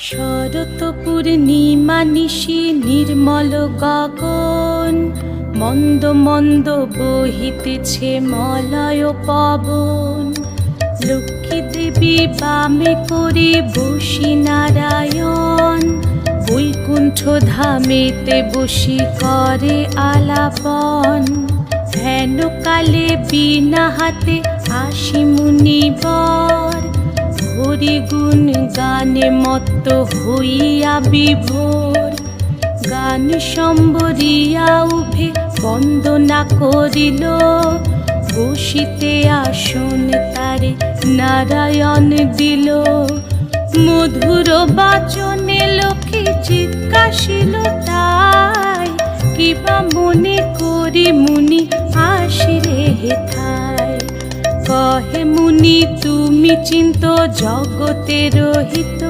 শরৎ পূর্ণিমা নিশি নির্মল গগন, মন্দ মন্দ বহিতেছে মলয় পবন। লক্ষ্মী দেবী বামে করে বসি নারায়ণ, বৈকুণ্ঠ ধামেতে বসি করে আলাপন। হেন কালে বিনা হাতে আসি মুনিবর, হরি গুণ গানে মত্ত হইয়া বিভোর। গান সম্বরিয়া উভে বন্দনা করিল, বসিতে আসন তারে নারায়ণ দিল। মধুর বাচনে লোকে জিজ্ঞাসিল তাই, কিবা মনে করি মুনি আসিরে হেথায়। কহে মুনি তুমি চিন্ত জগতের হিত,